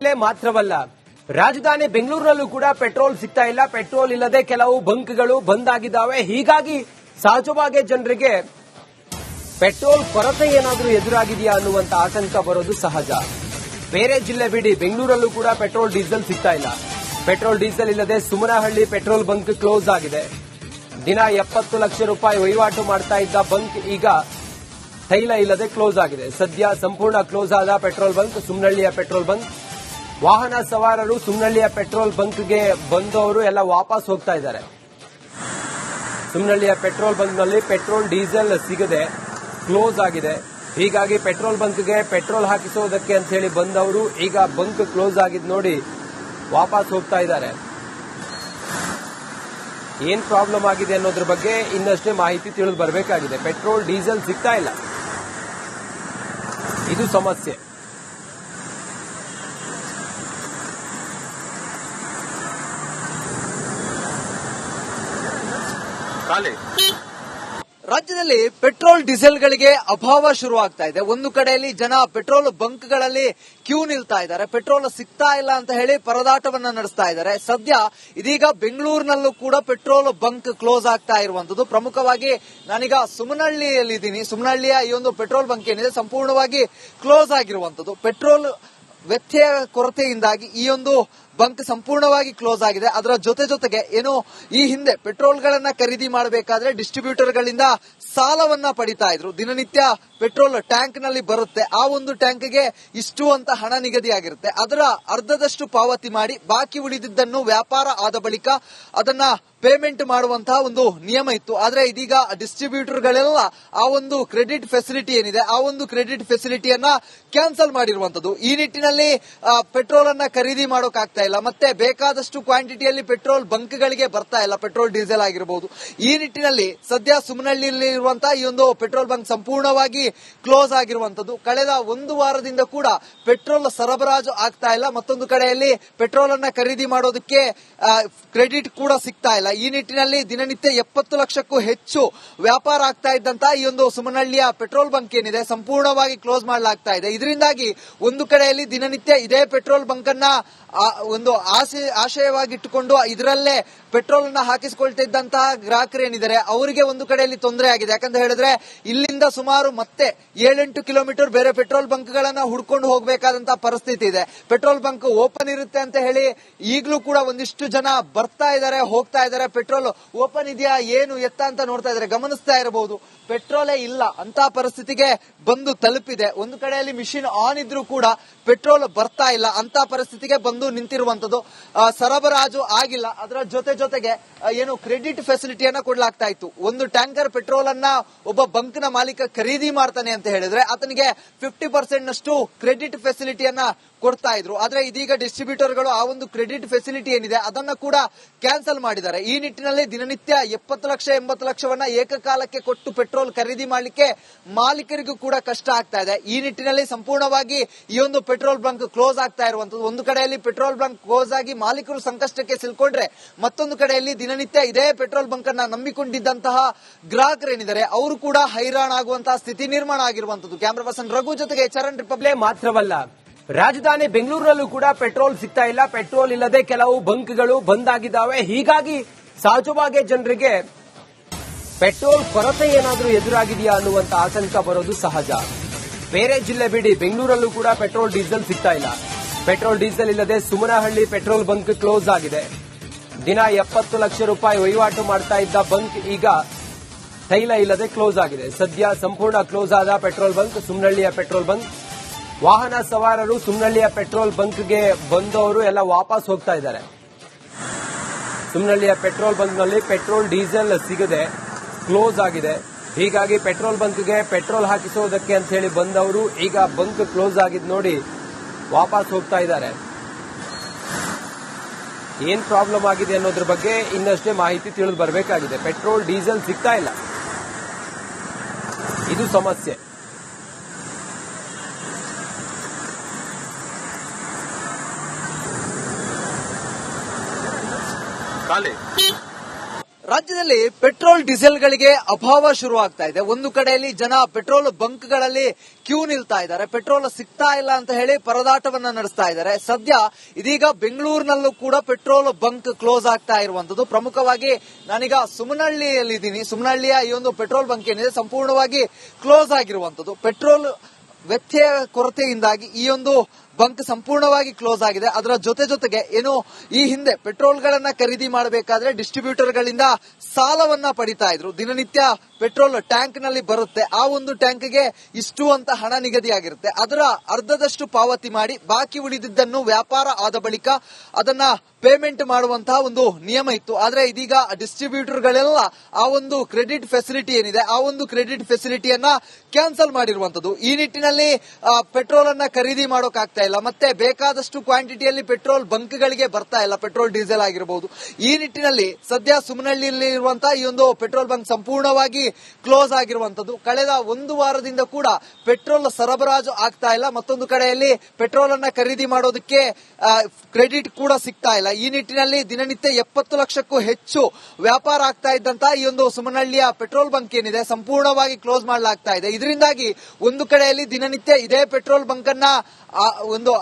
ಮಾತ್ರವಲ್ಲ, ರಾಜಧಾನಿ ಬೆಂಗಳೂರಿನಲ್ಲೂ ಕೂಡ ಪೆಟ್ರೋಲ್ ಸಿಗ್ತಾ ಇಲ್ಲ. ಪೆಟ್ರೋಲ್ ಇಲ್ಲದೆ ಕೆಲವು ಬಂಕ್ಗಳು ಬಂದ್ ಆಗಿದ್ದಾವೆ. ಹೀಗಾಗಿ ಸಹಜವಾಗಿ ಜನರಿಗೆ ಪೆಟ್ರೋಲ್ ಕೊರತೆ ಏನಾದರೂ ಎದುರಾಗಿದೆಯಾ ಅನ್ನುವಂತ ಆತಂಕ ಬರೋದು ಸಹಜ. ಬೇರೆ ಜಿಲ್ಲೆ ಬಿಡಿ, ಬೆಂಗಳೂರಲ್ಲೂ ಕೂಡ ಪೆಟ್ರೋಲ್ ಡೀಸೆಲ್ ಸಿಗ್ತಾ ಇಲ್ಲ. ಪೆಟ್ರೋಲ್ ಡೀಸೆಲ್ ಇಲ್ಲದೆ ಸುಮನಹಳ್ಳಿ ಪೆಟ್ರೋಲ್ ಬಂಕ್ ಕ್ಲೋಸ್ ಆಗಿದೆ. ದಿನ 70 ಲಕ್ಷ ರೂಪಾಯಿ ವಹಿವಾಟು ಮಾಡ್ತಾ ಇದ್ದ ಬಂಕ್ ಈಗ ತೈಲ ಇಲ್ಲದೆ ಕ್ಲೋಸ್ ಆಗಿದೆ. ಸದ್ಯ ಸಂಪೂರ್ಣ ಕ್ಲೋಸ್ ಆದ ಪೆಟ್ರೋಲ್ ಬಂಕ್ ಸುಮನಹಳ್ಳಿಯ ಪೆಟ್ರೋಲ್ ಬಂಕ್. ವಾಹನ ಸವಾರರು ಸುಮನಹಳ್ಳಿಯ ಪೆಟ್ರೋಲ್ ಬಂಕ್ಗೆ ಬಂದವರು ಎಲ್ಲ ವಾಪಸ್ ಹೋಗ್ತಾ ಇದ್ದಾರೆ. ಸುಮನಹಳ್ಳಿಯ ಪೆಟ್ರೋಲ್ ಬಂಕ್ನಲ್ಲಿ ಪೆಟ್ರೋಲ್ ಡೀಸೆಲ್ ಸಿಗದೆ ಕ್ಲೋಸ್ ಆಗಿದೆ. ಹೀಗಾಗಿ ಪೆಟ್ರೋಲ್ ಬಂಕ್ಗೆ ಪೆಟ್ರೋಲ್ ಹಾಕಿಸೋದಕ್ಕೆ ಅಂತ ಹೇಳಿ ಬಂದವರು ಈಗ ಬಂಕ್ ಕ್ಲೋಸ್ ಆಗಿದ್ದು ನೋಡಿ ವಾಪಸ್ ಹೋಗ್ತಾ ಇದ್ದಾರೆ. ಏನ್ ಪ್ರಾಬ್ಲಮ್ ಆಗಿದೆ ಅನ್ನೋದ್ರ ಬಗ್ಗೆ ಇನ್ನಷ್ಟೇ ಮಾಹಿತಿ ತಿಳಿದು ಬರಬೇಕಾಗಿದೆ. ಪೆಟ್ರೋಲ್ ಡೀಸೆಲ್ ಸಿಗ್ತಾ ಇಲ್ಲ, ಇದು ಸಮಸ್ಯೆ. ರಾಜ್ಯದಲ್ಲಿ ಪೆಟ್ರೋಲ್ ಡೀಸೆಲ್ಗಳಿಗೆ ಅಭಾವ ಶುರುವಾಗ್ತಾ ಇದೆ. ಒಂದು ಕಡೆಯಲ್ಲಿ ಜನ ಪೆಟ್ರೋಲ್ ಬಂಕ್ಗಳಲ್ಲಿ ಕ್ಯೂ ನಿಲ್ತಾ ಇದ್ದಾರೆ. ಪೆಟ್ರೋಲ್ ಸಿಗ್ತಾ ಇಲ್ಲ ಅಂತ ಹೇಳಿ ಪರದಾಟವನ್ನ ನಡೆಸ್ತಾ ಇದ್ದಾರೆ. ಸದ್ಯ ಇದೀಗ ಬೆಂಗಳೂರಿನಲ್ಲೂ ಕೂಡ ಪೆಟ್ರೋಲ್ ಬಂಕ್ ಕ್ಲೋಸ್ ಆಗ್ತಾ ಇರುವಂತದ್ದು. ಪ್ರಮುಖವಾಗಿ ನಾನೀಗ ಸುಮನಹಳ್ಳಿಯಲ್ಲಿದ್ದೀನಿ. ಸುಮನಹಳ್ಳಿಯ ಈ ಒಂದು ಪೆಟ್ರೋಲ್ ಬಂಕ್ ಏನಿದೆ ಸಂಪೂರ್ಣವಾಗಿ ಕ್ಲೋಸ್ ಆಗಿರುವಂತದ್ದು. ಪೆಟ್ರೋಲ್ ವ್ಯತ್ಯಯ ಕೊರತೆಯಿಂದಾಗಿ ಈ ಒಂದು ಬಂಕ್ ಸಂಪೂರ್ಣವಾಗಿ ಕ್ಲೋಸ್ ಆಗಿದೆ. ಅದರ ಜೊತೆಗೆ ಏನು ಈ ಹಿಂದೆ ಪೆಟ್ರೋಲ್ಗಳನ್ನ ಖರೀದಿ ಮಾಡಬೇಕಾದ್ರೆ ಡಿಸ್ಟ್ರಿಬ್ಯೂಟರ್ಗಳಿಂದ ಸಾಲವನ್ನ ಪಡಿತಾ ಇದ್ರು. ದಿನನಿತ್ಯ ಪೆಟ್ರೋಲ್ ಟ್ಯಾಂಕ್ ನಲ್ಲಿ ಬರುತ್ತೆ, ಆ ಒಂದು ಟ್ಯಾಂಕ್ಗೆ ಇಷ್ಟು ಅಂತ ಹಣ ನಿಗದಿಯಾಗಿರುತ್ತೆ. ಅದರ ಅರ್ಧದಷ್ಟು ಪಾವತಿ ಮಾಡಿ ಬಾಕಿ ಉಳಿದಿದ್ದನ್ನು ವ್ಯಾಪಾರ ಆದ ಬಳಿಕ ಅದನ್ನ ಪೇಮೆಂಟ್ ಮಾಡುವಂತಹ ಒಂದು ನಿಯಮ ಇತ್ತು. ಆದ್ರೆ ಇದೀಗ ಡಿಸ್ಟ್ರಿಬ್ಯೂಟರ್ಗಳೆಲ್ಲ ಆ ಒಂದು ಕ್ರೆಡಿಟ್ ಫೆಸಿಲಿಟಿ ಏನಿದೆ ಆ ಒಂದು ಕ್ರೆಡಿಟ್ ಫೆಸಿಲಿಟಿಯನ್ನ ಕ್ಯಾನ್ಸಲ್ ಮಾಡಿರುವಂತದ್ದು. ಈ ನಿಟ್ಟಿನಲ್ಲಿ ಪೆಟ್ರೋಲ್ ಅನ್ನ ಖರೀದಿ ಮಾಡೋಕ್ಕಾಗ್ತಾ ಇಲ್ಲ. ಮತ್ತೆ ಬೇಕಾದಷ್ಟು ಕ್ವಾಂಟಿಟಿಯಲ್ಲಿ ಪೆಟ್ರೋಲ್ ಬಂಕ್ಗಳಿಗೆ ಬರ್ತಾ ಇಲ್ಲ, ಪೆಟ್ರೋಲ್ ಡೀಸೆಲ್ ಆಗಿರಬಹುದು. ಈ ನಿಟ್ಟಿನಲ್ಲಿ ಸದ್ಯ ಸುಮನಹಳ್ಳಿಯಲ್ಲಿರುವಂತಹ ಈ ಒಂದು ಪೆಟ್ರೋಲ್ ಬಂಕ್ ಸಂಪೂರ್ಣವಾಗಿ ಕ್ಲೋಸ್ ಆಗಿರುವಂತದ್ದು. ಕಳೆದ ಒಂದು ವಾರದಿಂದ ಕೂಡ ಪೆಟ್ರೋಲ್ ಸರಬರಾಜು ಆಗ್ತಾ ಇಲ್ಲ. ಮತ್ತೊಂದು ಕಡೆಯಲ್ಲಿ ಪೆಟ್ರೋಲ್ ಅನ್ನ ಖರೀದಿ ಮಾಡೋದಕ್ಕೆ ಕ್ರೆಡಿಟ್ ಕೂಡ ಸಿಗ್ತಾ ಇಲ್ಲ. ಈ ನಿಟ್ಟಿನಲ್ಲಿ ದಿನನಿತ್ಯ 70 ಲಕ್ಷಕ್ಕೂ ಹೆಚ್ಚು ವ್ಯಾಪಾರ ಆಗ್ತಾ ಇದ್ದಂತಹ ಈ ಒಂದು ಸುಮನಹಳ್ಳಿಯ ಪೆಟ್ರೋಲ್ ಬಂಕ್ ಏನಿದೆ ಸಂಪೂರ್ಣವಾಗಿ ಕ್ಲೋಸ್ ಮಾಡಲಾಗ್ತಾ ಇದೆ. ಇದರಿಂದಾಗಿ ಒಂದು ಕಡೆಯಲ್ಲಿ ದಿನನಿತ್ಯ ಇದೇ ಪೆಟ್ರೋಲ್ ಬಂಕ್ ಅನ್ನ ಒಂದು ಆಶಯವಾಗಿಟ್ಟುಕೊಂಡು ಇದರಲ್ಲೇ ಪೆಟ್ರೋಲ್ ಅನ್ನ ಹಾಕಿಸಿಕೊಳ್ತಿದ್ದಂತಹ ಗ್ರಾಹಕರೇನಿದ್ದಾರೆ ಅವರಿಗೆ ಒಂದು ಕಡೆಯಲ್ಲಿ ತೊಂದರೆ ಆಗಿದೆ. ಯಾಕಂತ ಹೇಳಿದ್ರೆ ಇಲ್ಲಿಂದ ಸುಮಾರು ಮತ್ತೆ 7-8 ಕಿಲೋಮೀಟರ್ ಬೇರೆ ಪೆಟ್ರೋಲ್ ಬಂಕ್ ಗಳನ್ನ ಹುಡ್ಕೊಂಡು ಹೋಗಬೇಕಾದಂತಹ ಪರಿಸ್ಥಿತಿ ಇದೆ. ಪೆಟ್ರೋಲ್ ಬಂಕ್ ಓಪನ್ ಇರುತ್ತೆ ಅಂತ ಹೇಳಿ ಈಗಲೂ ಕೂಡ ಒಂದಿಷ್ಟು ಜನ ಬರ್ತಾ ಇದ್ದಾರೆ, ಹೋಗ್ತಾ ಇದ್ದಾರೆ. ಪೆಟ್ರೋಲ್ ಓಪನ್ ಇದೆಯಾ ಏನು ಎತ್ತ ಅಂತ ನೋಡ್ತಾ ಇದ್ದಾರೆ, ಗಮನಿಸ್ತಾ ಇರಬಹುದು. ಪೆಟ್ರೋಲೇ ಇಲ್ಲ ಅಂತ ಪರಿಸ್ಥಿತಿಗೆ ಬಂದು ತಲುಪಿದೆ. ಒಂದು ಕಡೆಯಲ್ಲಿ ಮಿಷಿನ್ ಆನ್ ಇದ್ರೂ ಕೂಡ ಪೆಟ್ರೋಲ್ ಬರ್ತಾ ಇಲ್ಲ ಅಂತ ಪರಿಸ್ಥಿತಿಗೆ ಬಂದು ನಿಂತಿರುವಂತದ್ದು. ಸರಬರಾಜು ಆಗಿಲ್ಲ. ಅದರ ಜೊತೆಗೆ ಏನು ಕ್ರೆಡಿಟ್ ಫೆಸಿಲಿಟಿಯನ್ನ ಕೊಡಲಾಗ್ತಾ ಇತ್ತು. ಒಂದು ಟ್ಯಾಂಕರ್ ಪೆಟ್ರೋಲ್ ಅನ್ನ ಒಬ್ಬ ಬಂಕ್ ನ ಮಾಲೀಕ ಖರೀದಿ ಮಾಡ್ತಾನೆ ಅಂತ ಹೇಳಿದ್ರೆ ಆತನಿಗೆ 50% ನಷ್ಟು ಕ್ರೆಡಿಟ್ ಫೆಸಿಲಿಟಿಯನ್ನ ಕೊಡ್ತಾ ಇದ್ರು. ಆದ್ರೆ ಇದೀಗ ಡಿಸ್ಟ್ರಿಬ್ಯೂಟರ್ಗಳು ಆ ಒಂದು ಕ್ರೆಡಿಟ್ ಫೆಸಿಲಿಟಿ ಏನಿದೆ ಅದನ್ನ ಕೂಡ ಕ್ಯಾನ್ಸಲ್ ಮಾಡಿದ್ದಾರೆ. ಈ ನಿಟ್ಟಿನಲ್ಲಿ ದಿನನಿತ್ಯ 70 ಲಕ್ಷ 80 ಲಕ್ಷವನ್ನ ಏಕಕಾಲಕ್ಕೆ ಕೊಟ್ಟು ಪೆಟ್ರೋಲ್ ಖರೀದಿ ಮಾಡಲಿಕ್ಕೆ ಮಾಲೀಕರಿಗೂ ಕೂಡ ಕಷ್ಟ ಆಗ್ತಾ ಇದೆ. ಈ ನಿಟ್ಟಿನಲ್ಲಿ ಸಂಪೂರ್ಣವಾಗಿ ಈ ಒಂದು ಪೆಟ್ರೋಲ್ ಬಂಕ್ ಕ್ಲೋಸ್ ಆಗ್ತಾ ಇರುವಂತದ್ದು. ಒಂದು ಕಡೆಯಲ್ಲಿ ಪೆಟ್ರೋಲ್ ಬಂಕ್ ಕ್ಲೋಸ್ ಆಗಿ ಮಾಲೀಕರು ಸಂಕಷ್ಟಕ್ಕೆ ಸಿಲ್ಕೊಂಡ್ರೆ ಮತ್ತೊಂದು ಕಡೆಯಲ್ಲಿ ದಿನನಿತ್ಯ ಇದೇ ಪೆಟ್ರೋಲ್ ಬಂಕ್ ಅನ್ನ ನಂಬಿಕೊಂಡಿದ್ದಂತಹ ಗ್ರಾಹಕರೇನಿದ್ದಾರೆ ಅವರು ಕೂಡ ಹೈರಾಣಾಗುವಂತಹ ಸ್ಥಿತಿ ನಿರ್ಮಾಣ ಆಗಿರುವಂತದ್ದು. ಕ್ಯಾಮರಾ ಪರ್ಸನ್ ರಘು ಜೊತೆಗೆ ಚರಣ್ ರಿಪಬ್ಲಿಕ್. ಮಾತ್ರವಲ್ಲ, ರಾಜಧಾನಿ ಬೆಂಗಳೂರಿನಲ್ಲೂ ಕೂಡ ಪೆಟ್ರೋಲ್ ಸಿಗ್ತಾ ಇಲ್ಲ. ಪೆಟ್ರೋಲ್ ಇಲ್ಲದೆ ಕೆಲವು ಬಂಕ್ಗಳು ಬಂದ್ ಆಗಿದ್ದಾವೆ. ಹೀಗಾಗಿ ಸಹಜವಾಗಿ ಜನರಿಗೆ ಪೆಟ್ರೋಲ್ ಕೊರತೆ ಏನಾದರೂ ಎದುರಾಗಿದೆಯಾ ಅನ್ನುವಂತ ಆತಂಕ ಬರೋದು ಸಹಜ. ಬೇರೆ ಜಿಲ್ಲೆ ಬಿಡಿ, ಬೆಂಗಳೂರಲ್ಲೂ ಕೂಡ ಪೆಟ್ರೋಲ್ ಡೀಸೆಲ್ ಸಿಗ್ತಾ ಇಲ್ಲ. ಪೆಟ್ರೋಲ್ ಡೀಸೆಲ್ ಇಲ್ಲದೆ ಸುಮನಹಳ್ಳಿ ಪೆಟ್ರೋಲ್ ಬಂಕ್ ಕ್ಲೋಸ್ ಆಗಿದೆ. ದಿನ 70 ಲಕ್ಷ ರೂಪಾಯಿ ವಹಿವಾಟು ಮಾಡ್ತಾ ಇದ್ದ ಬಂಕ್ ಈಗ ತೈಲ ಇಲ್ಲದೆ ಕ್ಲೋಸ್ ಆಗಿದೆ. ಸದ್ಯ ಸಂಪೂರ್ಣ ಕ್ಲೋಸ್ ಆದ ಪೆಟ್ರೋಲ್ ಬಂಕ್ ಸುಮನಹಳ್ಳಿಯ ಪೆಟ್ರೋಲ್ ಬಂಕ್. ವಾಹನ ಸವಾರರು ಸುಮನಹಳ್ಳಿಯ ಪೆಟ್ರೋಲ್ ಬಂಕ್ಗೆ ಬಂದವರು ಎಲ್ಲ ವಾಪಸ್ ಹೋಗ್ತಾ ಇದ್ದಾರೆ. ಸುಮನಹಳ್ಳಿಯ ಪೆಟ್ರೋಲ್ ಬಂಕ್ನಲ್ಲಿ ಪೆಟ್ರೋಲ್ ಡೀಸೆಲ್ ಸಿಗದೆ ಕ್ಲೋಸ್ ಆಗಿದೆ. ಹೀಗಾಗಿ ಪೆಟ್ರೋಲ್ ಬಂಕ್ಗೆ ಪೆಟ್ರೋಲ್ ಹಾಕಿಸೋದಕ್ಕೆ ಅಂತ ಹೇಳಿ ಬಂದವರು ಈಗ ಬಂಕ್ ಕ್ಲೋಸ್ ಆಗಿದ್ದು ನೋಡಿ ವಾಪಸ್ ಹೋಗ್ತಾ ಇದ್ದಾರೆ. ಏನ್ ಪ್ರಾಬ್ಲಮ್ ಆಗಿದೆ ಅನ್ನೋದ್ರ ಬಗ್ಗೆ ಇನ್ನಷ್ಟೇ ಮಾಹಿತಿ ತಿಳಿದು ಬರಬೇಕಾಗಿದೆ. ಪೆಟ್ರೋಲ್ ಡೀಸೆಲ್ ಸಿಗ್ತಾ ಇಲ್ಲ, ಇದು ಸಮಸ್ಯೆ. ರಾಜ್ಯದಲ್ಲಿ ಪೆಟ್ರೋಲ್ ಡೀಸೆಲ್ಗಳಿಗೆ ಅಭಾವ ಶುರುವಾಗ್ತಾ ಇದೆ. ಒಂದು ಕಡೆಯಲ್ಲಿ ಜನ ಪೆಟ್ರೋಲ್ ಬಂಕ್ಗಳಲ್ಲಿ ಕ್ಯೂ ನಿಲ್ತಾ ಇದ್ದಾರೆ, ಪೆಟ್ರೋಲ್ ಸಿಗ್ತಾ ಇಲ್ಲ ಅಂತ ಹೇಳಿ ಪರದಾಟವನ್ನ ನಡೆಸ್ತಾ ಇದ್ದಾರೆ. ಸದ್ಯ ಇದೀಗ ಬೆಂಗಳೂರಿನಲ್ಲೂ ಕೂಡ ಪೆಟ್ರೋಲ್ ಬಂಕ್ ಕ್ಲೋಸ್ ಆಗ್ತಾ ಇರುವಂತದ್ದು. ಪ್ರಮುಖವಾಗಿ ನಾನೀಗ ಸುಮನಹಳ್ಳಿಯಲ್ಲಿದ್ದೀನಿ. ಸುಮನಹಳ್ಳಿಯ ಈ ಒಂದು ಪೆಟ್ರೋಲ್ ಬಂಕ್ ಏನಿದೆ ಸಂಪೂರ್ಣವಾಗಿ ಕ್ಲೋಸ್ ಆಗಿರುವಂತದ್ದು. ಪೆಟ್ರೋಲ್ ವ್ಯತ್ಯಯ ಕೊರತೆಯಿಂದಾಗಿ ಈ ಒಂದು ಬಂಕ್ ಸಂಪೂರ್ಣವಾಗಿ ಕ್ಲೋಸ್ ಆಗಿದೆ. ಅದರ ಜೊತೆಗೆ ಏನು ಈ ಹಿಂದೆ ಪೆಟ್ರೋಲ್ಗಳನ್ನ ಖರೀದಿ ಮಾಡಬೇಕಾದ್ರೆ ಡಿಸ್ಟ್ರಿಬ್ಯೂಟರ್ಗಳಿಂದ ಸಾಲವನ್ನ ಪಡಿತಾ ಇದ್ರು. ದಿನನಿತ್ಯ ಪೆಟ್ರೋಲ್ ಟ್ಯಾಂಕ್ ನಲ್ಲಿ ಬರುತ್ತೆ, ಆ ಒಂದು ಟ್ಯಾಂಕ್ಗೆ ಇಷ್ಟು ಅಂತ ಹಣ ನಿಗದಿಯಾಗಿರುತ್ತೆ. ಅದರ ಅರ್ಧದಷ್ಟು ಪಾವತಿ ಮಾಡಿ ಬಾಕಿ ಉಳಿದಿದ್ದನ್ನು ವ್ಯಾಪಾರ ಆದ ಬಳಿಕ ಅದನ್ನ ಪೇಮೆಂಟ್ ಮಾಡುವಂತಹ ಒಂದು ನಿಯಮ ಇತ್ತು. ಆದ್ರೆ ಇದೀಗ ಡಿಸ್ಟ್ರಿಬ್ಯೂಟರ್ಗಳೆಲ್ಲ ಆ ಒಂದು ಕ್ರೆಡಿಟ್ ಫೆಸಿಲಿಟಿ ಏನಿದೆ ಆ ಒಂದು ಕ್ರೆಡಿಟ್ ಫೆಸಿಲಿಟಿಯನ್ನ ಕ್ಯಾನ್ಸಲ್ ಮಾಡಿರುವಂತದ್ದು. ಈ ನಿಟ್ಟಿನಲ್ಲಿ ಪೆಟ್ರೋಲ್ ಅನ್ನ ಖರೀದಿ ಮಾಡೋಕ್ಕಾಗ್ತಾ ಇಲ್ಲ, ಮತ್ತೆ ಬೇಕಾದಷ್ಟು ಕ್ವಾಂಟಿಟಿಯಲ್ಲಿ ಪೆಟ್ರೋಲ್ ಬಂಕ್ಗಳಿಗೆ ಬರ್ತಾ ಇಲ್ಲ, ಪೆಟ್ರೋಲ್ ಡೀಸೆಲ್ ಆಗಿರಬಹುದು. ಈ ನಿಟ್ಟಿನಲ್ಲಿ ಸದ್ಯ ಸುಮನಹಳ್ಳಿಯಲ್ಲಿ ಇರುವಂತಹ ಈ ಒಂದು ಪೆಟ್ರೋಲ್ ಬಂಕ್ ಸಂಪೂರ್ಣವಾಗಿ ಕ್ಲೋಸ್ ಆಗಿರುವಂತದ್ದು. ಕಳೆದ ಒಂದು ವಾರದಿಂದ ಕೂಡ ಪೆಟ್ರೋಲ್ ಸರಬರಾಜು ಆಗ್ತಾ ಇಲ್ಲ. ಮತ್ತೊಂದು ಕಡೆಯಲ್ಲಿ ಪೆಟ್ರೋಲ್ ಅನ್ನ ಖರೀದಿ ಮಾಡೋದಕ್ಕೆ ಕ್ರೆಡಿಟ್ ಕೂಡ ಸಿಗ್ತಾ ಇಲ್ಲ. ಈ ನಿಟ್ಟಿನಲ್ಲಿ ದಿನನಿತ್ಯ 70 ಲಕ್ಷಕ್ಕೂ ಹೆಚ್ಚು ವ್ಯಾಪಾರ ಆಗ್ತಾ ಇದ್ದಂತಹ ಈ ಒಂದು ಸುಮನಹಳ್ಳಿಯ ಪೆಟ್ರೋಲ್ ಬಂಕ್ ಏನಿದೆ ಸಂಪೂರ್ಣವಾಗಿ ಕ್ಲೋಸ್ ಮಾಡಲಾಗ್ತಾ ಇದೆ. ಇದರಿಂದಾಗಿ ಒಂದು ಕಡೆಯಲ್ಲಿ ದಿನನಿತ್ಯ ಇದೇ ಪೆಟ್ರೋಲ್ ಬಂಕ್ ಅನ್ನ ಒಂದು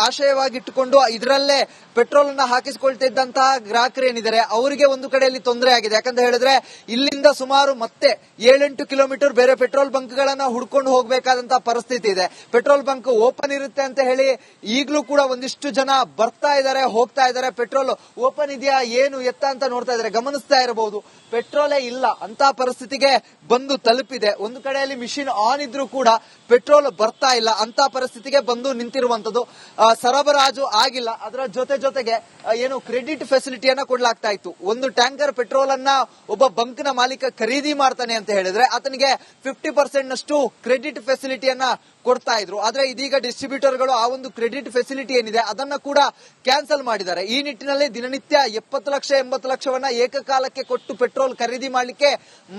ಆಶಯವಾಗಿಟ್ಟುಕೊಂಡು ಇದರಲ್ಲೇ ಪೆಟ್ರೋಲ್ ಅನ್ನ ಹಾಕಿಸಿಕೊಳ್ತಿದ್ದಂತಹ ಗ್ರಾಹಕರೇನಿದ್ದಾರೆ ಅವರಿಗೆ ಒಂದು ಕಡೆಯಲ್ಲಿ ತೊಂದರೆ ಆಗಿದೆ. ಯಾಕಂತ ಹೇಳಿದ್ರೆ ಇಲ್ಲಿಂದ ಸುಮಾರು ಮತ್ತೆ 7-8 ಕಿಲೋಮೀಟರ್ ಬೇರೆ ಪೆಟ್ರೋಲ್ ಬಂಕ್ ಗಳನ್ನ ಹುಡ್ಕೊಂಡು ಹೋಗಬೇಕಾದಂತಹ ಪರಿಸ್ಥಿತಿ ಇದೆ. ಪೆಟ್ರೋಲ್ ಬಂಕ್ ಓಪನ್ ಇರುತ್ತೆ ಅಂತ ಹೇಳಿ ಈಗಲೂ ಕೂಡ ಒಂದಿಷ್ಟು ಜನ ಬರ್ತಾ ಇದ್ದಾರೆ, ಹೋಗ್ತಾ ಇದ್ದಾರೆ. ಪೆಟ್ರೋಲ್ ಓಪನ್ ಇದೆಯಾ ಏನು ಎತ್ತ ಅಂತ ನೋಡ್ತಾ ಇದ್ದಾರೆ, ಗಮನಿಸ್ತಾ ಇರಬಹುದು. ಪೆಟ್ರೋಲೇ ಇಲ್ಲ ಅಂತ ಪರಿಸ್ಥಿತಿಗೆ ಬಂದು ತಲುಪಿದೆ. ಒಂದು ಕಡೆಯಲ್ಲಿ ಮಿಷಿನ್ ಆನ್ ಇದ್ರೂ ಕೂಡ ಪೆಟ್ರೋಲ್ ಬರ್ತಾ ಇಲ್ಲ ಅಂತ ಪರಿಸ್ಥಿತಿಗೆ ಬಂದು ನಿಂತಿರುವಂತದ್ದು. ಸರಬರಾಜು ಆಗಿಲ್ಲ. ಅದರ ಜೊತೆಗೆ ಏನು ಕ್ರೆಡಿಟ್ ಫೆಸಿಲಿಟಿಯನ್ನ ಕೊಡ್ಲಾಗ್ತಾ ಇತ್ತು. ಒಂದು ಟ್ಯಾಂಕರ್ ಪೆಟ್ರೋಲ್ ಅನ್ನ ಒಬ್ಬ ಬಂಕ್ ನ ಮಾಲೀಕ ಖರೀದಿ ಮಾಡ್ತಾನೆ ಅಂತ ಹೇಳಿದ್ರೆ ಆತನಿಗೆ 50% ನಷ್ಟು ಕ್ರೆಡಿಟ್ ಫೆಸಿಲಿಟಿಯನ್ನ ಕೊಡ್ತಾ ಇದ್ರು. ಆದ್ರೆ ಇದೀಗ ಡಿಸ್ಟ್ರಿಬ್ಯೂಟರ್ಗಳು ಆ ಒಂದು ಕ್ರೆಡಿಟ್ ಫೆಸಿಲಿಟಿ ಏನಿದೆ ಅದನ್ನ ಕೂಡ ಕ್ಯಾನ್ಸಲ್ ಮಾಡಿದ್ದಾರೆ. ಈ ನಿಟ್ಟಿನಲ್ಲಿ ದಿನನಿತ್ಯ 70 ಲಕ್ಷ 80 ಲಕ್ಷವನ್ನ ಏಕಕಾಲಕ್ಕೆ ಕೊಟ್ಟು ಪೆಟ್ರೋಲ್ ಖರೀದಿ ಮಾಡಲಿಕ್ಕೆ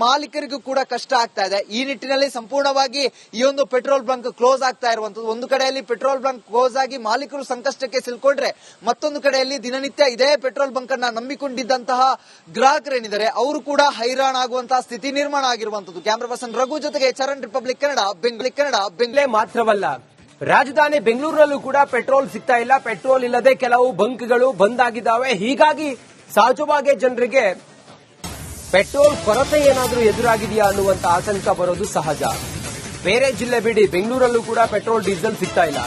ಮಾಲೀಕರಿಗೂ ಕೂಡ ಕಷ್ಟ ಆಗ್ತಾ ಇದೆ. ಈ ನಿಟ್ಟಿನಲ್ಲಿ ಸಂಪೂರ್ಣವಾಗಿ ಈ ಒಂದು ಪೆಟ್ರೋಲ್ ಬಂಕ್ ಕ್ಲೋಸ್ ಆಗ್ತಾ ಇರುವಂತದ್ದು. ಒಂದು ಕಡೆಯಲ್ಲಿ ಪೆಟ್ರೋಲ್ ಬಂಕ್ ಕ್ಲೋಸ್ ಆಗಿ ಮಾಲೀಕರು ಸಂಕಷ್ಟಕ್ಕೆ ಸಿಲ್ಕೊಂಡ್ರೆ, ಮತ್ತೊಂದು ಕಡೆಯಲ್ಲಿ ದಿನನಿತ್ಯ ಇದೇ ಪೆಟ್ರೋಲ್ ಬಂಕ್ ಅನ್ನ ನಂಬಿಕೊಂಡಿದ್ದಂತಹ ಗ್ರಾಹಕರೇನಿದ್ದಾರೆ ಅವರು ಕೂಡ ಹೈರಾಣಾಗುವಂತಹ ಸ್ಥಿತಿ ನಿರ್ಮಾಣ ಆಗಿರುವಂತದ್ದು. ಕ್ಯಾಮರಾ ಪರ್ಸನ್ ರಘು ಜೊತೆಗೆ ಚರಣ್, ರಿಪಬ್ಲಿಕ್ ಕನ್ನಡ, ಬೆಂಗಳೂರು. ಮಾತ್ರವಲ್ಲ, ರಾಜಧಾನಿ ಬೆಂಗಳೂರಿನಲ್ಲೂ ಕೂಡ ಪೆಟ್ರೋಲ್ ಸಿಗ್ತಾ ಇಲ್ಲ. ಪೆಟ್ರೋಲ್ ಇಲ್ಲದೆ ಕೆಲವು ಬಂಕ್ಗಳು ಬಂದ್ ಆಗಿದ್ದಾವೆ. ಹೀಗಾಗಿ ಸಹಜವಾಗಿ ಜನರಿಗೆ ಪೆಟ್ರೋಲ್ ಕೊರತೆ ಏನಾದರೂ ಎದುರಾಗಿದೆಯಾ ಅನ್ನುವಂತ ಆತಂಕ ಬರೋದು ಸಹಜ. ಬೇರೆ ಜಿಲ್ಲೆ ಬಿಡಿ, ಬೆಂಗಳೂರಲ್ಲೂ ಕೂಡ ಪೆಟ್ರೋಲ್ ಡೀಸೆಲ್ ಸಿಗ್ತಾ ಇಲ್ಲ.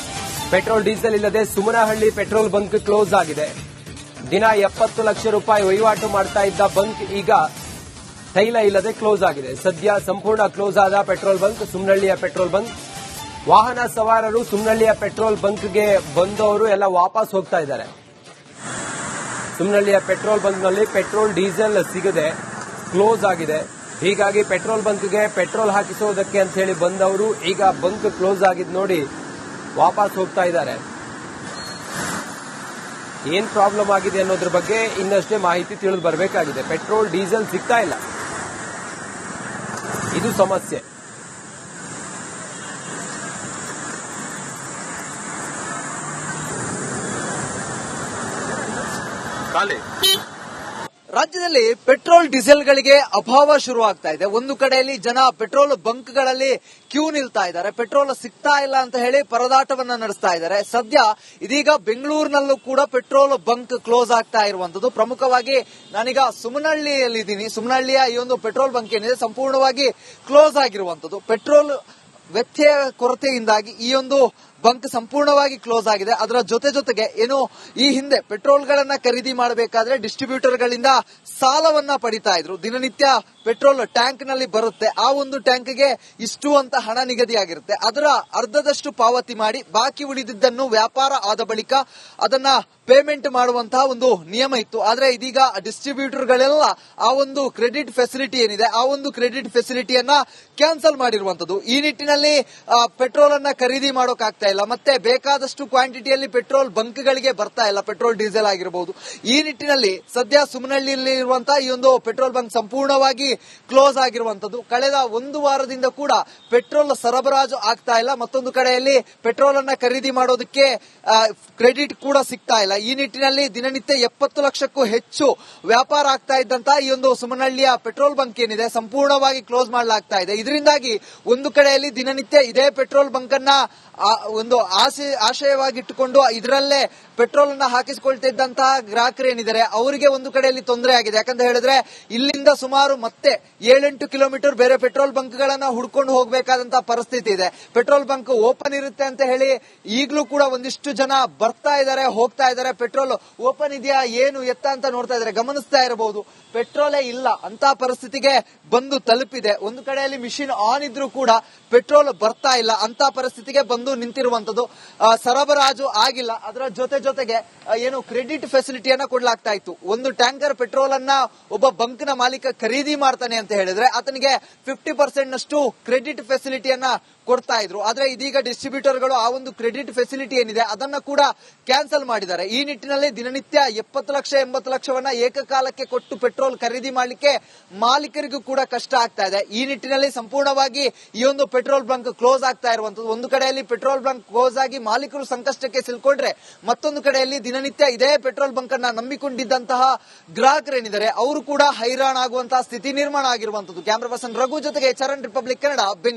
ಪೆಟ್ರೋಲ್ ಡೀಸೆಲ್ ಇಲ್ಲದೆ ಸುಮನಹಳ್ಳಿ ಪೆಟ್ರೋಲ್ ಬಂಕ್ ಕ್ಲೋಸ್ ಆಗಿದೆ. ದಿನ 70 ಲಕ್ಷ ರೂಪಾಯಿ ವಹಿವಾಟು ಮಾಡ್ತಾ ಇದ್ದ ಬಂಕ್ ಈಗ ತೈಲ ಇಲ್ಲದೆ ಕ್ಲೋಸ್ ಆಗಿದೆ. ಸದ್ಯ ಸಂಪೂರ್ಣ ಕ್ಲೋಸ್ ಆದ ಪೆಟ್ರೋಲ್ ಬಂಕ್ ಸುಮನಹಳ್ಳಿಯ ಪೆಟ್ರೋಲ್ ಬಂಕ್. ವಾಹನ ಸವಾರರು ಸುಮನಹಳ್ಳಿಯ ಪೆಟ್ರೋಲ್ ಬಂಕ್ಗೆ ಬಂದವರು ಎಲ್ಲ ವಾಪಸ್ ಹೋಗ್ತಾ ಇದ್ದಾರೆ. ಸುಮನಹಳ್ಳಿಯ ಪೆಟ್ರೋಲ್ ಬಂಕ್ನಲ್ಲಿ ಪೆಟ್ರೋಲ್ ಡೀಸೆಲ್ ಸಿಗದೆ ಕ್ಲೋಸ್ ಆಗಿದೆ. ಹೀಗಾಗಿ ಪೆಟ್ರೋಲ್ ಬಂಕ್ಗೆ ಪೆಟ್ರೋಲ್ ಹಾಕಿಸೋದಕ್ಕೆ ಅಂತ ಹೇಳಿ ಬಂದವರು ಈಗ ಬಂಕ್ ಕ್ಲೋಸ್ ಆಗಿದ್ ನೋಡಿ ವಾಪಸ್ ಹೋಗ್ತಾ ಇದ್ದಾರೆ. ಏನ್ ಪ್ರಾಬ್ಲಮ್ ಆಗಿದೆ ಅನ್ನೋದ್ರ ಬಗ್ಗೆ ಇನ್ನಷ್ಟೇ ಮಾಹಿತಿ ತಿಳಿದು ಬರಬೇಕಾಗಿದೆ. ಪೆಟ್ರೋಲ್ ಡೀಸೆಲ್ ಸಿಗ್ತಾ ಇಲ್ಲ, ಇದು ಸಮಸ್ಯೆ. ರಾಜ್ಯದಲ್ಲಿ ಪೆಟ್ರೋಲ್ ಡೀಸೆಲ್ಗಳಿಗೆ ಅಭಾವ ಶುರುವಾಗ್ತಾ ಇದೆ. ಒಂದು ಕಡೆಯಲ್ಲಿ ಜನ ಪೆಟ್ರೋಲ್ ಬಂಕ್ಗಳಲ್ಲಿ ಕ್ಯೂ ನಿಲ್ತಾ ಇದ್ದಾರೆ, ಪೆಟ್ರೋಲ್ ಸಿಗ್ತಾ ಇಲ್ಲ ಅಂತ ಹೇಳಿ ಪರದಾಟವನ್ನ ನಡೆಸ್ತಾ ಇದ್ದಾರೆ. ಸದ್ಯ ಇದೀಗ ಬೆಂಗಳೂರಿನಲ್ಲೂ ಕೂಡ ಪೆಟ್ರೋಲ್ ಬಂಕ್ ಕ್ಲೋಸ್ ಆಗ್ತಾ ಇರುವಂತದ್ದು. ಪ್ರಮುಖವಾಗಿ ನಾನೀಗ ಸುಮನಹಳ್ಳಿಯಲ್ಲಿದ್ದೀನಿ. ಸುಮನಹಳ್ಳಿಯ ಈ ಒಂದು ಪೆಟ್ರೋಲ್ ಬಂಕ್ ಏನಿದೆ ಸಂಪೂರ್ಣವಾಗಿ ಕ್ಲೋಸ್ ಆಗಿರುವಂತದ್ದು. ಪೆಟ್ರೋಲ್ ವ್ಯತ್ಯಯ ಕೊರತೆಯಿಂದಾಗಿ ಈ ಒಂದು ಬಂಕ್ ಸಂಪೂರ್ಣವಾಗಿ ಕ್ಲೋಸ್ ಆಗಿದೆ. ಅದರ ಜೊತೆಗೆ ಏನು ಈ ಹಿಂದೆ ಪೆಟ್ರೋಲ್ಗಳನ್ನ ಖರೀದಿ ಮಾಡಬೇಕಾದ್ರೆ ಡಿಸ್ಟ್ರಿಬ್ಯೂಟರ್ಗಳಿಂದ ಸಾಲವನ್ನ ಪಡಿತಾ ಇದ್ರು. ದಿನನಿತ್ಯ ಪೆಟ್ರೋಲ್ ಟ್ಯಾಂಕ್ ನಲ್ಲಿ ಬರುತ್ತೆ, ಆ ಒಂದು ಟ್ಯಾಂಕ್ಗೆ ಇಷ್ಟು ಅಂತ ಹಣ ನಿಗದಿಯಾಗಿರುತ್ತೆ. ಅದರ ಅರ್ಧದಷ್ಟು ಪಾವತಿ ಮಾಡಿ ಬಾಕಿ ಉಳಿದಿದ್ದನ್ನು ವ್ಯಾಪಾರ ಆದ ಬಳಿಕ ಅದನ್ನ ಪೇಮೆಂಟ್ ಮಾಡುವಂತಹ ಒಂದು ನಿಯಮ ಇತ್ತು. ಆದ್ರೆ ಇದೀಗ ಡಿಸ್ಟ್ರಿಬ್ಯೂಟರ್ಗಳೆಲ್ಲ ಆ ಒಂದು ಕ್ರೆಡಿಟ್ ಫೆಸಿಲಿಟಿ ಏನಿದೆ ಆ ಒಂದು ಕ್ರೆಡಿಟ್ ಫೆಸಿಲಿಟಿಯನ್ನ ಕ್ಯಾನ್ಸಲ್ ಮಾಡಿರುವಂತದ್ದು. ಈ ನಿಟ್ಟಿನಲ್ಲಿ ಪೆಟ್ರೋಲ್ ಅನ್ನ ಖರೀದಿ ಮಾಡೋಕ್ಕಾಗ್ತಾ ಇಲ್ಲ, ಇಲ್ಲ, ಮತ್ತೆ ಬೇಕಾದಷ್ಟು ಕ್ವಾಂಟಿಟಿಯಲ್ಲಿ ಪೆಟ್ರೋಲ್ ಬಂಕ್ಗಳಿಗೆ ಬರ್ತಾ ಇಲ್ಲ, ಪೆಟ್ರೋಲ್ ಡೀಸೆಲ್ ಆಗಿರಬಹುದು. ಈ ನಿಟ್ಟಿನಲ್ಲಿ ಸದ್ಯ ಸುಮನಹಳ್ಳಿಯಲ್ಲಿ ಇರುವಂತಹ ಈ ಒಂದು ಪೆಟ್ರೋಲ್ ಬಂಕ್ ಸಂಪೂರ್ಣವಾಗಿ ಕ್ಲೋಸ್ ಆಗಿರುವಂತದ್ದು. ಕಳೆದ ಒಂದು ವಾರದಿಂದ ಕೂಡ ಪೆಟ್ರೋಲ್ ಸರಬರಾಜು ಆಗ್ತಾ ಇಲ್ಲ. ಮತ್ತೊಂದು ಕಡೆಯಲ್ಲಿ ಪೆಟ್ರೋಲ್ ಅನ್ನ ಖರೀದಿ ಮಾಡೋದಕ್ಕೆ ಕ್ರೆಡಿಟ್ ಕೂಡ ಸಿಗ್ತಾ ಇಲ್ಲ. ಈ ನಿಟ್ಟಿನಲ್ಲಿ ದಿನನಿತ್ಯ 70 ಲಕ್ಷಕ್ಕೂ ಹೆಚ್ಚು ವ್ಯಾಪಾರ ಆಗ್ತಾ ಇದ್ದಂತಹ ಈ ಒಂದು ಸುಮನಹಳ್ಳಿಯ ಪೆಟ್ರೋಲ್ ಬಂಕ್ ಏನಿದೆ ಸಂಪೂರ್ಣವಾಗಿ ಕ್ಲೋಸ್ ಮಾಡಲಾಗ್ತಾ ಇದೆ. ಇದರಿಂದಾಗಿ ಒಂದು ಕಡೆಯಲ್ಲಿ ದಿನನಿತ್ಯ ಇದೇ ಪೆಟ್ರೋಲ್ ಬಂಕ್ ಅನ್ನ ಒಂದು ಆಶಯವಾಗಿಟ್ಟುಕೊಂಡು ಇದರಲ್ಲೇ ಪೆಟ್ರೋಲ್ ಅನ್ನ ಹಾಕಿಸಿಕೊಳ್ತಿದ್ದಂತಹ ಗ್ರಾಹಕರೇನಿದ್ದಾರೆ ಅವರಿಗೆ ಒಂದು ಕಡೆಯಲ್ಲಿ ತೊಂದರೆ ಆಗಿದೆ. ಯಾಕಂತ ಹೇಳಿದ್ರೆ ಇಲ್ಲಿಂದ ಸುಮಾರು ಮತ್ತೆ 7-8 ಕಿಲೋಮೀಟರ್ ಬೇರೆ ಪೆಟ್ರೋಲ್ ಬಂಕ್ ಗಳನ್ನ ಹುಡ್ಕೊಂಡು ಹೋಗಬೇಕಾದಂತಹ ಪರಿಸ್ಥಿತಿ ಇದೆ. ಪೆಟ್ರೋಲ್ ಬಂಕ್ ಓಪನ್ ಇರುತ್ತೆ ಅಂತ ಹೇಳಿ ಈಗಲೂ ಕೂಡ ಒಂದಿಷ್ಟು ಜನ ಬರ್ತಾ ಇದ್ದಾರೆ, ಹೋಗ್ತಾ ಇದ್ದಾರೆ. ಪೆಟ್ರೋಲ್ ಓಪನ್ ಇದೆಯಾ ಏನು ಎತ್ತ ಅಂತ ನೋಡ್ತಾ ಇದ್ದಾರೆ, ಗಮನಿಸ್ತಾ ಇರಬಹುದು. ಪೆಟ್ರೋಲೇ ಇಲ್ಲ ಅಂತ ಪರಿಸ್ಥಿತಿಗೆ ಬಂದು ತಲುಪಿದೆ. ಒಂದು ಕಡೆಯಲ್ಲಿ ಮಿಷಿನ್ ಆನ್ ಇದ್ರೂ ಕೂಡ ಪೆಟ್ರೋಲ್ ಬರ್ತಾ ಇಲ್ಲ ಅಂತ ಪರಿಸ್ಥಿತಿಗೆ ಬಂದು ನಿಂತಿರುವಂತದ್ದು. ಸರಬರಾಜು ಆಗಿಲ್ಲ. ಅದರ ಜೊತೆಗೆ ಏನು ಕ್ರೆಡಿಟ್ ಫೆಸಿಲಿಟಿಯನ್ನ ಕೊಡ್ಲಾಗ್ತಾ ಇತ್ತು. ಒಂದು ಟ್ಯಾಂಕರ್ ಪೆಟ್ರೋಲ್ ಅನ್ನ ಒಬ್ಬ ಬಂಕ್ ನ ಮಾಲೀಕ ಖರೀದಿ ಮಾಡ್ತಾನೆ ಅಂತ ಹೇಳಿದ್ರೆ ಆತನಿಗೆ 50% ನಷ್ಟು ಕ್ರೆಡಿಟ್ ಫೆಸಿಲಿಟಿಯನ್ನ ಕೊಡ್ತಾ ಇದ್ರು. ಆದ್ರೆ ಇದೀಗ ಡಿಸ್ಟ್ರಿಬ್ಯೂಟರ್ಗಳು ಆ ಒಂದು ಕ್ರೆಡಿಟ್ ಫೆಸಿಲಿಟಿ ಏನಿದೆ ಅದನ್ನ ಕೂಡ ಕ್ಯಾನ್ಸಲ್ ಮಾಡಿದ್ದಾರೆ. ಈ ನಿಟ್ಟಿನಲ್ಲಿ ದಿನನಿತ್ಯ 70 ಲಕ್ಷ 80 ಲಕ್ಷವನ್ನ ಏಕಕಾಲಕ್ಕೆ ಕೊಟ್ಟು ಪೆಟ್ರೋಲ್ ಖರೀದಿ ಮಾಡಲಿಕ್ಕೆ ಮಾಲೀಕರಿಗೂ ಕೂಡ ಕಷ್ಟ ಆಗ್ತಾ ಇದೆ. ಈ ನಿಟ್ಟಿನಲ್ಲಿ ಸಂಪೂರ್ಣವಾಗಿ ಈ ಒಂದು ಪೆಟ್ರೋಲ್ ಬಂಕ್ ಕ್ಲೋಸ್ ಆಗ್ತಾ ಇರುವಂತದ್ದು. ಒಂದು ಕಡೆಯಲ್ಲಿ ಪೆಟ್ರೋಲ್ ಬಂಕ್ ಕ್ಲೋಸ್ ಆಗಿ ಮಾಲೀಕರು ಸಂಕಷ್ಟಕ್ಕೆ ಸಿಲ್ಕೊಂಡ್ರೆ, ಮತ್ತೊಂದು ಕಡೆಯಲ್ಲಿ ದಿನನಿತ್ಯ ಇದೇ ಪೆಟ್ರೋಲ್ ಬಂಕ್ ಅನ್ನ ನಂಬಿಕೊಂಡಿದ್ದಂತಹ ಗ್ರಾಹಕರೇನಿದ್ದಾರೆ ಅವರು ಕೂಡ ಹೈರಾಣ ಆಗುವಂತಹ ಸ್ಥಿತಿ ನಿರ್ಮಾಣ ಆಗಿರುವಂತದ್ದು. ಕ್ಯಾಮರಾ ಪರ್ಸನ್ ರಘು ಜೊತೆಗೆ ಚರಣ್, ರಿಪಬ್ಲಿಕ್ ಕನ್ನಡ, ಬೆಂಗಳೂರು.